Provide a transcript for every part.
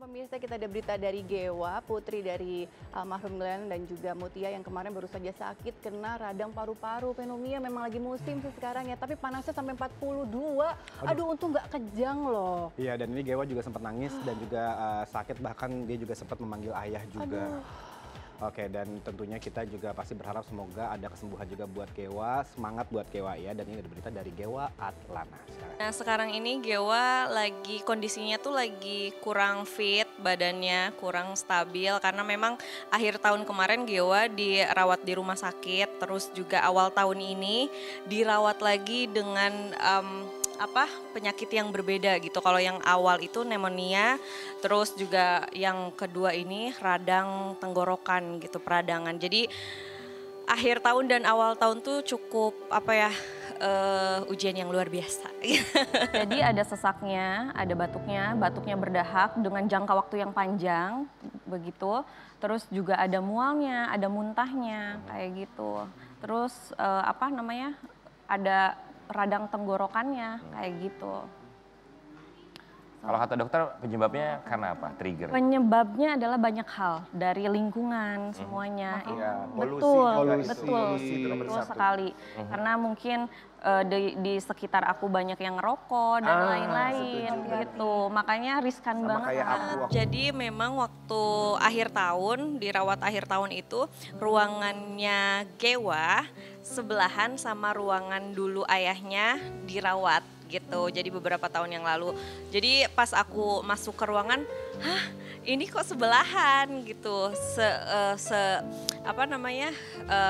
Pemirsa, kita ada berita dari Gewa, putri dari almarhum Glenn dan juga Mutia yang kemarin baru saja sakit kena radang paru-paru. Pneumonia memang lagi musim sih sekarang ya, tapi panasnya sampai 42. Aduh, untung nggak kejang loh. Iya, dan ini Gewa juga sempat nangis dan juga sakit, bahkan dia juga sempat memanggil ayah juga. Aduh. Oke, dan tentunya kita juga pasti berharap semoga ada kesembuhan juga buat Gewa, semangat buat Gewa ya. Dan ini ada berita dari Gewa Atlana. Nah sekarang ini Gewa lagi kondisinya tuh lagi kurang fit, badannya kurang stabil karena memang akhir tahun kemarin Gewa dirawat di rumah sakit, terus juga awal tahun ini dirawat lagi dengan penyakit yang berbeda gitu. Kalau yang awal itu pneumonia, terus juga yang kedua ini radang tenggorokan gitu, peradangan. Jadi akhir tahun dan awal tahun tuh cukup ujian yang luar biasa. Jadi ada sesaknya, ada batuknya berdahak dengan jangka waktu yang panjang begitu. Terus juga ada mualnya, ada muntahnya kayak gitu. Terus ada radang tenggorokannya kayak gitu. Kalau kata dokter penyebabnya karena apa? Trigger? Penyebabnya adalah banyak hal dari lingkungan semuanya. Ya, Betul sekali. Karena mungkin di sekitar aku banyak yang ngerokok dan lain-lain gitu. Makanya riskan banget. Jadi memang waktu akhir tahun, dirawat akhir tahun itu ruangannya Gewa sebelahan sama ruangan dulu ayahnya dirawat gitu. Jadi beberapa tahun yang lalu. Jadi pas aku masuk ke ruangan, hah, ini kok sebelahan gitu.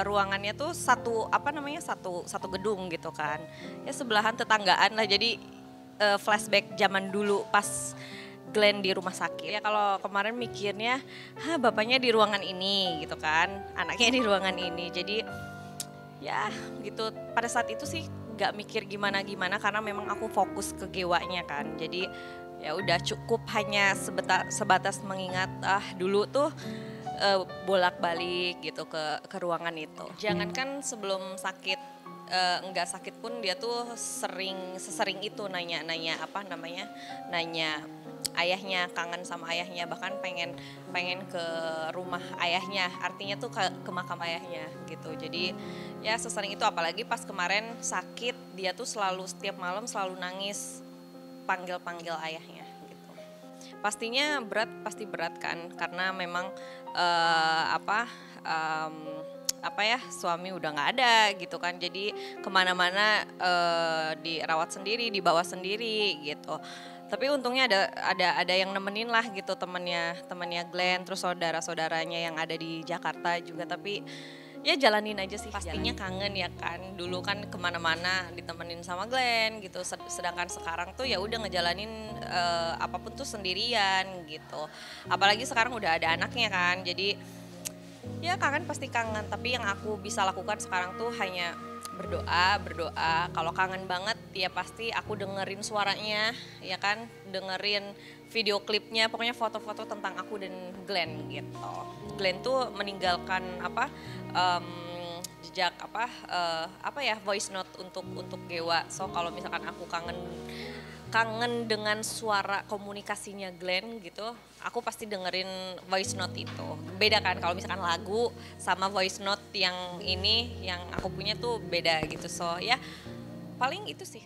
Ruangannya tuh satu gedung gitu kan. Ya sebelahan, tetanggaan lah. Jadi flashback zaman dulu pas Glenn di rumah sakit. Ya kalau kemarin mikirnya, bapaknya di ruangan ini gitu kan. Anaknya di ruangan ini. Jadi ya gitu, pada saat itu sih gak mikir gimana-gimana karena memang aku fokus ke Gewanya kan. Jadi ya udah cukup hanya sebatas mengingat dulu tuh bolak-balik gitu ke ruangan itu. Jangankan sebelum sakit, enggak sakit pun dia tuh sesering itu nanya ayahnya, kangen sama ayahnya, bahkan pengen ke rumah ayahnya, artinya tuh ke makam ayahnya gitu. Jadi ya sesering itu, apalagi pas kemarin sakit dia tuh selalu setiap malam selalu nangis panggil ayahnya gitu. Pastinya pasti berat kan, karena memang suami udah nggak ada gitu kan, jadi kemana-mana dirawat sendiri, dibawa sendiri gitu. Tapi untungnya ada yang nemenin lah gitu, temannya Glenn, terus saudara-saudaranya yang ada di Jakarta juga. Tapi ya jalanin aja sih, pastinya kangen ya kan. Dulu kan kemana-mana ditemenin sama Glenn gitu, sedangkan sekarang tuh ya udah ngejalanin apapun tuh sendirian gitu. Apalagi sekarang udah ada anaknya kan, jadi ya kangen, pasti kangen. Tapi yang aku bisa lakukan sekarang tuh hanya berdoa. Kalau kangen banget ya pasti aku dengerin suaranya ya kan, dengerin video klipnya, pokoknya foto-foto tentang aku dan Glenn gitu. Glenn tuh meninggalkan jejak voice note untuk Gewa. So kalau misalkan aku kangen dengan suara komunikasinya Glenn gitu, aku pasti dengerin voice note itu. Beda kan kalau misalkan lagu sama voice note yang ini, yang aku punya tuh beda gitu. So ya paling itu sih.